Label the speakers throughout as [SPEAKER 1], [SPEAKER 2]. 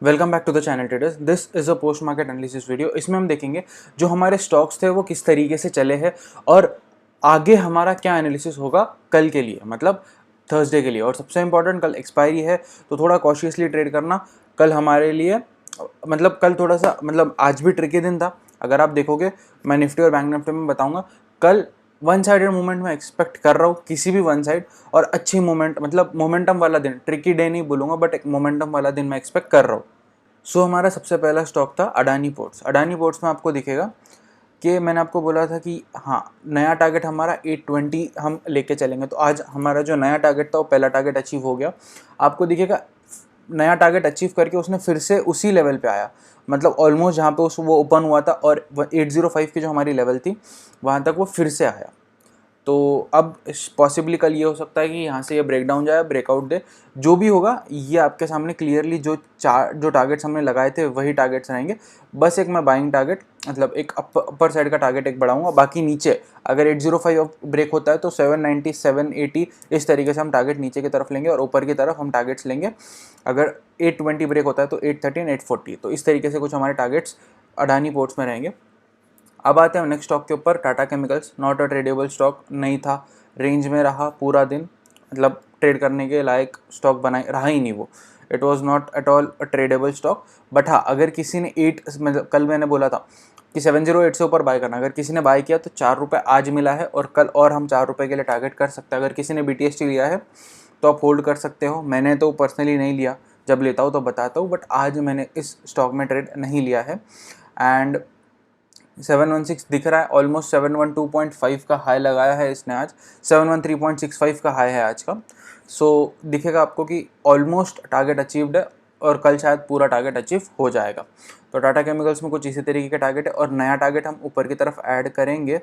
[SPEAKER 1] Welcome back to the channel traders. This is a post market analysis video. इसमें हम देखेंगे जो हमारे स्टॉक्स थे वो किस तरीके से चले हैं और आगे हमारा क्या एनालिसिस होगा कल के लिए, मतलब थर्सडे के लिए। और सबसे इंपॉर्टेंट, कल एक्सपायरी है तो थोड़ा कॉशियसली ट्रेड करना। कल हमारे लिए मतलब कल थोड़ा सा आज भी ट्रिकी दिन था। अगर आप देखोगे, मैं निफ्टी और बैंक निफ्टी में बताऊंगा। कल वन साइडेड मूवमेंट मैं एक्सपेक्ट कर रहा हूँ, किसी भी वन साइड, और अच्छी मूवमेंट, मतलब मोमेंटम वाला दिन। ट्रिकी डे नहीं बोलूँगा, बट एक मोमेंटम वाला दिन मैं एक्सपेक्ट कर रहा हूँ। सो हमारा सबसे पहला स्टॉक था अडानी पोर्ट्स। अडानी पोर्ट्स में आपको दिखेगा कि मैंने आपको बोला था कि हाँ, नया टारगेट हमारा 820 हम लेके चलेंगे। तो आज हमारा जो नया टारगेट था वो पहला टारगेट अचीव हो गया। आपको दिखेगा नया टारगेट अचीव करके उसने फिर से उसी लेवल पे आया, मतलब ऑलमोस्ट जहाँ पे वो ओपन हुआ था और 805 की जो हमारी लेवल थी वहाँ तक वो फिर से आया। तो अब पॉसिबली कल ये हो सकता है कि यहाँ से ये ब्रेकडाउन जाए, ब्रेकआउट दे। जो भी होगा ये आपके सामने क्लियरली जो टारगेट्स हमने लगाए थे वही टारगेट्स रहेंगे। बस एक मैं बाइंग टारगेट, मतलब एक अपर साइड का टारगेट एक बढ़ाऊंगा। बाकी नीचे अगर 805 ब्रेक होता है तो 790 780 इस तरीके से हम टारगेट नीचे की तरफ लेंगे और ऊपर की तरफ हम टारगेट्स लेंगे। अगर 820 ब्रेक होता है तो 813 840, तो इस तरीके से कुछ हमारे टारगेट्स अडानी पोर्ट्स में रहेंगे। अब आते हैं नेक्स्ट स्टॉक के ऊपर, Tata chemicals. Not a tradable stock नहीं था, रेंज में रहा पूरा दिन, मतलब ट्रेड करने के लायक स्टॉक बना रहा ही नहीं वो। It was not at all a tradable stock. But हाँ, अगर किसी ने मतलब कल मैंने बोला था कि 708 से ऊपर बाय करना, अगर किसी ने बाय किया तो 4 रुपये आज मिला है और कल और हम 4 रुपये के लिए टारगेट कर सकते हैं। अगर किसी ने BTST लिया है तो आप होल्ड कर सकते हो। मैंने तो पर्सनली नहीं लिया, जब लेता हूँ तो बताता हूँ, बट आज मैंने इस स्टॉक में ट्रेड नहीं लिया है। एंड 716 दिख रहा है, ऑलमोस्ट 712.5 का हाई लगाया है इसने आज। 713.65 का हाई है आज का। सो दिखेगा आपको कि ऑलमोस्ट टारगेट अचीव्ड है और कल शायद पूरा टारगेट अचीव हो जाएगा। तो टाटा केमिकल्स में कुछ इसी तरीके के टारगेट है और नया टारगेट हम ऊपर की तरफ ऐड करेंगे।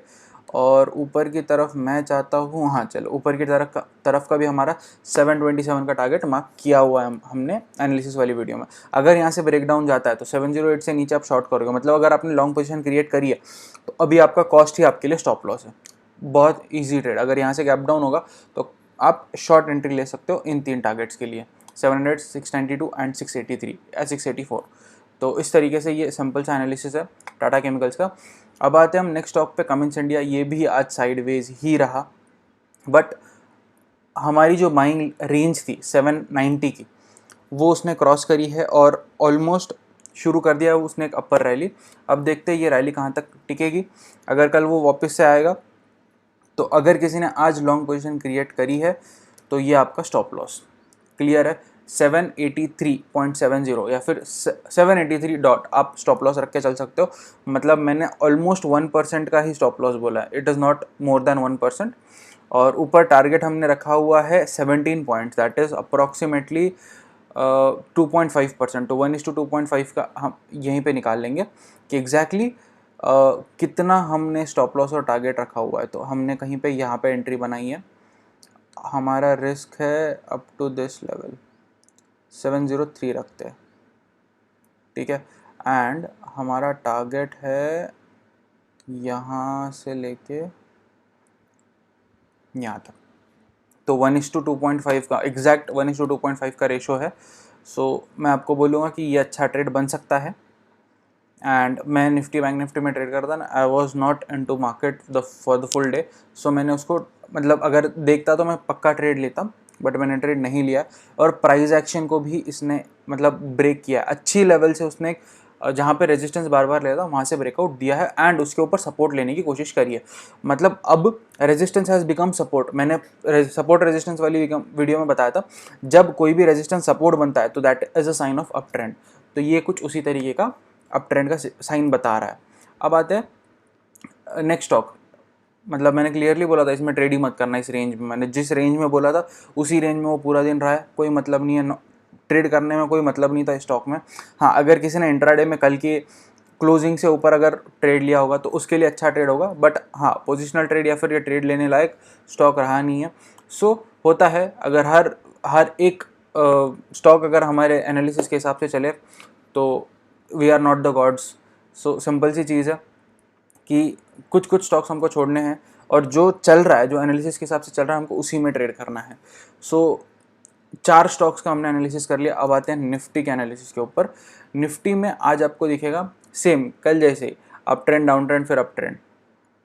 [SPEAKER 1] और ऊपर की तरफ मैं चाहता हूँ, हाँ चलो, ऊपर की तरफ का भी हमारा 727 का टारगेट मार्क किया हुआ है हमने एनालिसिस वाली वीडियो में। अगर यहाँ से ब्रेकडाउन जाता है तो 708 से नीचे आप शॉर्ट करोगे, मतलब अगर आपने लॉन्ग पोजीशन क्रिएट करी है तो अभी आपका कॉस्ट ही आपके लिए स्टॉप लॉस है। बहुत ईजी ट्रेड। अगर यहाँ से गैप डाउन होगा तो आप शॉर्ट एंट्री ले सकते हो इन 3 टारगेट्स के लिए, 700, 692 एंड 683 या 684। तो इस तरीके से ये सिंपल सा एनालिसिस है टाटा केमिकल्स का। अब आते हैं हम नेक्स्ट स्टॉक पे, कमिंस इंडिया। ये भी आज साइडवेज ही रहा, बट हमारी जो बाइंग रेंज थी 790 की वो उसने क्रॉस करी है और ऑलमोस्ट शुरू कर दिया है उसने एक अपर रैली। अब देखते हैं ये रैली कहाँ तक टिकेगी। अगर कल वो वापस से आएगा तो अगर किसी ने आज लॉन्ग पोजीशन क्रिएट करी है तो ये आपका स्टॉप लॉस क्लियर है। 783.70 या फिर 783 डॉट आप स्टॉप लॉस रख के चल सकते हो। मतलब मैंने ऑलमोस्ट 1% का ही स्टॉप लॉस बोला है, it is not more than 1%। और ऊपर टारगेट हमने रखा हुआ है 17 पॉइंट्स, दैट इज़ अप्रॉक्सीमेटली 2.5%। तो 1:2.5 का हम यहीं पे निकाल लेंगे कि एग्जैक्टली कितना हमने स्टॉप लॉस और टारगेट रखा हुआ है। तो हमने कहीं पे यहाँ पे एंट्री बनाई है। हमारा रिस्क है अप टू दिस लेवल 703 रखते हैं, ठीक है। एंड हमारा टारगेट है यहाँ से लेके यहाँ तक। तो 1:2.5 का एग्जैक्ट 1:2.5 का रेशो है। सो मैं आपको बोलूँगा कि ये अच्छा ट्रेड बन सकता है। एंड मैं निफ्टी बैंक निफ्टी में ट्रेड करता ना, I was not in to market for the full day. So मैंने उसको, मतलब अगर देखता तो मैं पक्का ट्रेड लेता, बट मैंने ट्रेड नहीं लिया। और प्राइस एक्शन को भी इसने मतलब ब्रेक किया अच्छी लेवल से। उसने जहाँ पे रेजिस्टेंस बार बार लेता वहाँ से ब्रेकआउट दिया है एंड उसके ऊपर सपोर्ट लेने की कोशिश करी है। मतलब अब रेजिस्टेंस हैज़ बिकम सपोर्ट। मैंने सपोर्ट रेजिस्टेंस वाली वीडियो में बताया था, जब कोई भी रेजिस्टेंस सपोर्ट बनता है तो that is a sign of up trend. तो ये कुछ उसी तरीके का अप ट्रेंड का साइन बता रहा है। अब आते हैं नेक्स्ट स्टॉक। मतलब मैंने क्लियरली बोला था इसमें ट्रेड ही मत करना इस रेंज में। मैंने जिस रेंज में बोला था उसी रेंज में वो पूरा दिन रहा है, कोई मतलब नहीं है ट्रेड करने में, कोई मतलब नहीं था स्टॉक में। हाँ, अगर किसी ने इंट्राडे में कल की क्लोजिंग से ऊपर अगर ट्रेड लिया होगा तो उसके लिए अच्छा ट्रेड होगा, बट हाँ, पोजिशनल ट्रेड या फिर ये ट्रेड लेने लायक स्टॉक रहा नहीं है। सो होता है, अगर हर एक स्टॉक अगर हमारे एनालिसिस के हिसाब से चले तो we are not the gods. So simple सी चीज़ है कि कुछ कुछ स्टॉक्स हमको छोड़ने हैं और जो चल रहा है, जो एनालिसिस के हिसाब से चल रहा है, हमको उसी में ट्रेड करना है। सो 4 स्टॉक्स का हमने एनालिसिस कर लिया। अब आते हैं निफ्टी के एनालिसिस के ऊपर। निफ्टी में आज आपको दिखेगा सेम कल जैसे ही, अप ट्रेंड, डाउन ट्रेंड, फिर अप ट्रेंड।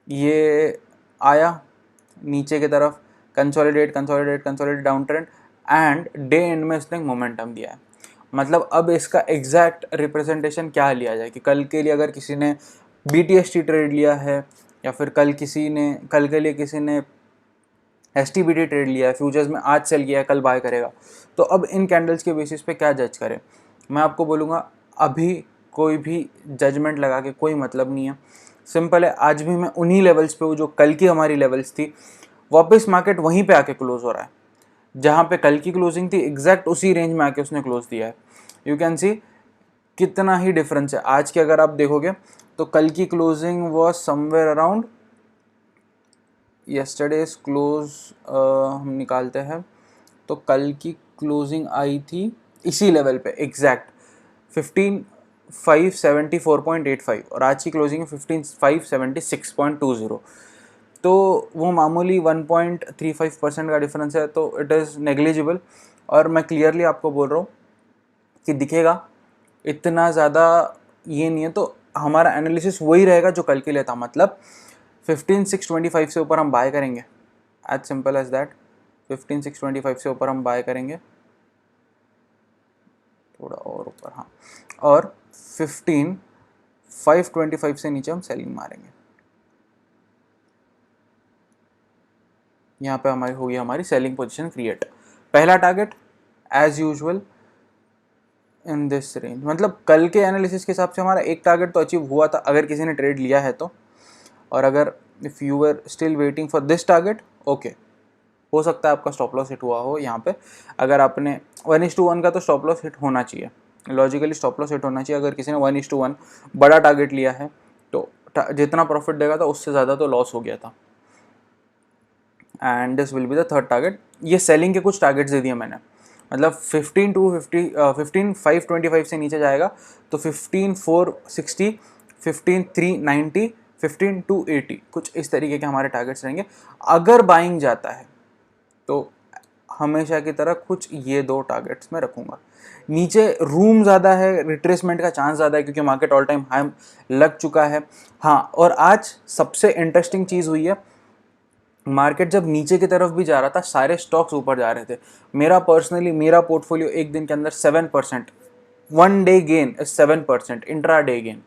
[SPEAKER 1] ये आया नीचे की तरफ, consolidate consolidate consolidate, down trend, and day and में इसने मोमेंटम दिया है। मतलब अब इसका एग्जैक्ट रिप्रेजेंटेशन क्या लिया जाए कि कल के लिए अगर किसी ने BTST ट्रेड लिया है, या फिर कल के लिए किसी ने STBT ट्रेड लिया है, फ्यूचर्स में आज सेल किया है, कल बाय करेगा, तो अब इन कैंडल्स के बेसिस पे क्या जज करें? मैं आपको बोलूँगा अभी कोई भी जजमेंट लगा के कोई मतलब नहीं है। सिंपल है, आज भी मैं उन्हीं लेवल्स पे हूँ जो कल की हमारी लेवल्स थी। वापस मार्केट वहीं पे आके क्लोज हो रहा है जहाँ पे कल की क्लोजिंग थी, एग्जैक्ट उसी रेंज में आके उसने क्लोज दिया है। यू कैन सी कितना ही डिफरेंस है। आज के अगर आप देखोगे तो कल की closing was somewhere around, yesterday's close हम निकालते हैं तो कल की क्लोजिंग आई थी इसी लेवल पे एग्जैक्ट 15,574.85 और आज की क्लोजिंग है 15,576.20। तो वो मामूली 1.35% का डिफरेंस है, तो इट इज़ नेग्लिजिबल। और मैं क्लियरली आपको बोल रहा हूँ कि दिखेगा इतना ज़्यादा ये नहीं है, तो हमारा एनालिसिस वही रहेगा जो कल के लिए था। मतलब 15,625 से ऊपर हम बाय करेंगे, एज सिंपल एज दैट। 15,625 से ऊपर हम बाय करेंगे, थोड़ा और ऊपर, हाँ, और 15,525 से नीचे हम सेलिंग मारेंगे। यहाँ पे हमारी होगी हमारी सेलिंग पोजीशन क्रिएट। पहला target as usual in this range. मतलब कल के एनालिसिस के हिसाब से हमारा एक टारगेट तो अचीव हुआ था अगर किसी ने ट्रेड लिया है तो। और अगर if you were still waiting for this target, okay, हो सकता है आपका स्टॉप लॉस हिट हुआ हो यहाँ पे। अगर आपने 1:1 का तो स्टॉप लॉस हिट होना चाहिए, लॉजिकली स्टॉप लॉस हिट होना चाहिए। अगर किसी ने 1:1 बड़ा टारगेट लिया है तो जितना प्रॉफिट देगा था उससे ज़्यादा तो लॉस हो गया था। And this will be the third target. ये सेलिंग के कुछ टारगेट्स दे दिए मैंने। मतलब 15,525 से नीचे जाएगा तो 15,460, 15,390, 15,280, कुछ इस तरीके के हमारे टारगेट्स रहेंगे। अगर बाइंग जाता है तो हमेशा की तरह कुछ ये दो टारगेट्स मैं रखूँगा। नीचे रूम ज़्यादा है, रिट्रेसमेंट का चांस ज़्यादा है क्योंकि मार्केट ऑल टाइम हाई लग चुका है। हाँ, और आज सबसे इंटरेस्टिंग चीज़ हुई है, मार्केट जब नीचे की तरफ भी जा रहा था सारे स्टॉक्स ऊपर जा रहे थे। मेरा पोर्टफोलियो एक दिन के अंदर 7%, 1 day gain is 7%, intra day gain,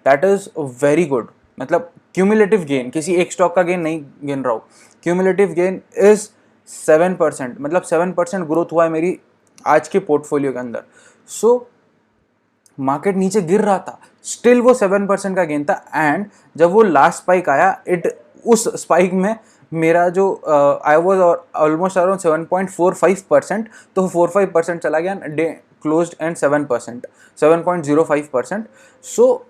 [SPEAKER 1] that is very good. मतलब क्यूमुलेटिव गेन, किसी एक स्टॉक का गेन नहीं गिन रहा हूँ, क्यूमुलेटिव गेन इज 7%। मतलब 7% ग्रोथ हुआ है मेरी आज के पोर्टफोलियो के अंदर। सो मार्केट नीचे गिर रहा था, स्टिल वो 7% का गेन था। एंड जब वो लास्ट स्पाइक आया, उस स्पाइक में मेरा जो आई वॉज ऑलमोस्ट अराउंड 7.45%, तो 45% चला गया, day closed end 7%, 7.05%। So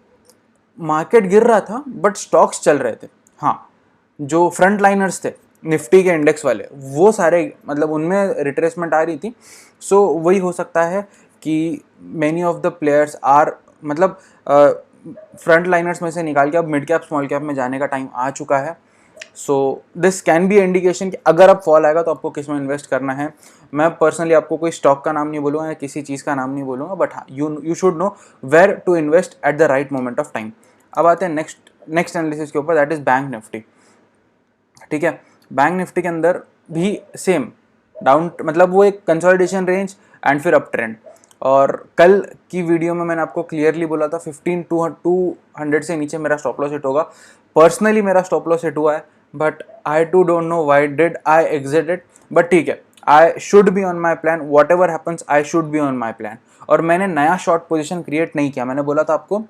[SPEAKER 1] market गिर रहा था बट स्टॉक्स चल रहे थे। हाँ, जो फ्रंट लाइनर्स थे निफ्टी के इंडेक्स वाले, वो सारे मतलब उनमें रिट्रेसमेंट आ रही थी। सो वही हो सकता है कि many of the players are, मतलब फ्रंट लाइनर्स में से निकाल के अब मिड कैप स्मॉल कैप में जाने का टाइम आ चुका है। So this can be indication कि अगर अब फॉल आएगा तो आपको किस में इन्वेस्ट करना है। मैं पर्सनली आपको कोई स्टॉक का नाम नहीं बोलूँगा या किसी चीज़ का नाम नहीं बोलूँगा, बट हाँ, you should know where to invest at the right moment of time. अब आते हैं नेक्स्ट एनालिसिस के ऊपर, दैट इज बैंक निफ्टी। ठीक है, बैंक निफ्टी के अंदर भी सेम डाउन, मतलब वो एक कंसोलिडेशन रेंज एंड फिर अप ट्रेंड। और कल की वीडियो में मैंने आपको क्लियरली बोला था 15,200 से नीचे मेरा स्टॉप लॉस हिट होगा। पर्सनली मेरा स्टॉप लॉस हिट हुआ है, but I too don't know why did I exit it. But ठीक है, I should be on my plan, whatever happens I should be on my plan. और मैंने नया short position create नहीं किया। मैंने बोला था आपको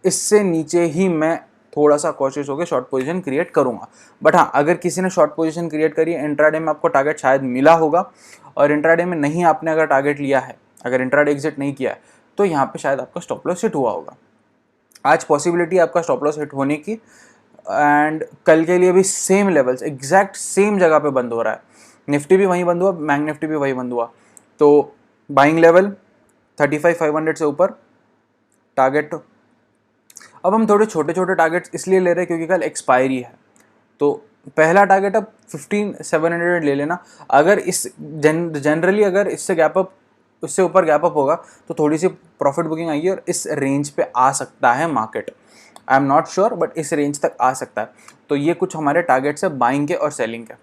[SPEAKER 1] इससे नीचे ही मैं थोड़ा सा कॉशियस होकर शॉर्ट पोजीशन क्रिएट करूंगा। बट हाँ, अगर किसी ने शॉर्ट पोजीशन क्रिएट करी है, इंट्राडे में आपको टारगेट शायद मिला होगा, और इंट्राडे में नहीं आपने अगर टारगेट लिया है, अगर इंट्राडे एग्जिट नहीं किया है, तो यहाँ पे शायद आपका स्टॉप लॉस हिट हुआ होगा। आज पॉसिबिलिटी है आपका स्टॉप लॉस हिट होने की। एंड कल के लिए भी सेम लेवल्स, एग्जैक्ट सेम जगह पे बंद हो रहा है। निफ्टी भी वहीं बंद हुआ, बैंक निफ्टी भी वहीं बंद हुआ। तो बाइंग लेवल 35,500 से ऊपर टारगेट। अब हम थोड़े छोटे छोटे टारगेट्स इसलिए ले रहे हैं क्योंकि कल एक्सपायरी है, तो पहला टारगेट अब 15,700 ले लेना। अगर इस जनरली अगर इससे ऊपर गैप अप होगा तो थोड़ी सी प्रॉफिट बुकिंग आएगी और इस रेंज पे आ सकता है market. I am not sure but इस रेंज तक आ सकता है। तो ये कुछ हमारे टारगेट्स है बाइंग के और सेलिंग के।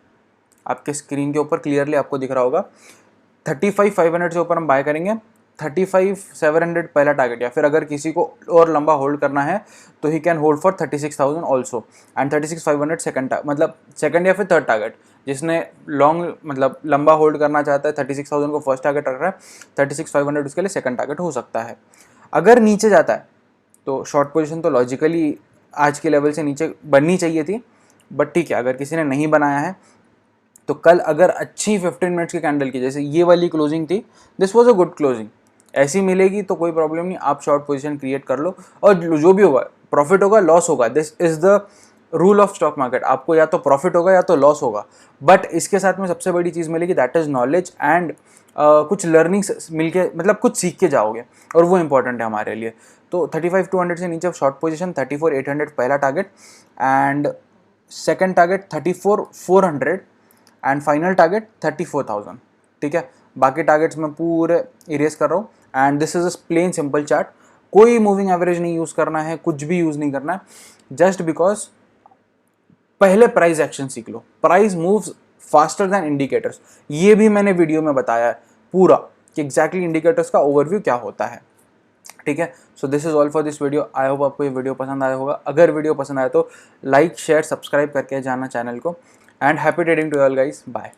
[SPEAKER 1] आपके स्क्रीन के ऊपर क्लियरली आपको दिख रहा होगा 35,500 से ऊपर हम बाय करेंगे, 35,700 पहला टारगेट, या फिर अगर किसी को और लंबा होल्ड करना है तो he can hold for 36,000 also and 36,500 second, मतलब सेकंड या फिर थर्ड टारगेट। जिसने लॉन्ग मतलब लंबा होल्ड करना चाहता है 36,000 को फर्स्ट टारगेट रख रहा है, 36,500 उसके लिए सेकंड टारगेट हो सकता है। अगर नीचे जाता है तो शॉर्ट पोजीशन तो लॉजिकली आज के लेवल से नीचे बननी चाहिए थी, बट ठीक है अगर किसी ने नहीं बनाया है तो कल अगर अच्छी 15 मिनट्स की कैंडल की जैसे ये वाली क्लोजिंग थी, this was a good closing, ऐसी मिलेगी तो कोई प्रॉब्लम नहीं, आप शॉर्ट पोजीशन क्रिएट कर लो और जो भी होगा प्रॉफिट होगा लॉस होगा, this is the rule of stock market. आपको या तो प्रॉफिट होगा या तो लॉस होगा, बट इसके साथ में सबसे बड़ी चीज़ मिलेगी दैट इज नॉलेज एंड कुछ लर्निंग्स मिलके मतलब कुछ सीख के जाओगे और वो इंपॉर्टेंट है हमारे लिए। तो 35,200 से नीचे शॉर्ट पोजीशन, 34,800 पहला target and second target 34,400 and final target 34,000। ठीक है, बाकी टारगेट्स मैं पूरे इरेज कर रहा हूँ and this is a plain simple chart. कोई मूविंग एवरेज नहीं यूज़ करना है, कुछ भी यूज़ नहीं करना है, जस्ट बिकॉज पहले प्राइस एक्शन सीख लो। Price moves faster than indicators, ये भी मैंने वीडियो में बताया है पूरा कि एग्जैक्टली इंडिकेटर्स का ओवरव्यू क्या होता है। ठीक है, so this is all for this video. I hope आपको ये वीडियो पसंद आया होगा। अगर वीडियो पसंद आया तो लाइक शेयर सब्सक्राइब करके जाना चैनल को and happy trading to all guys, bye.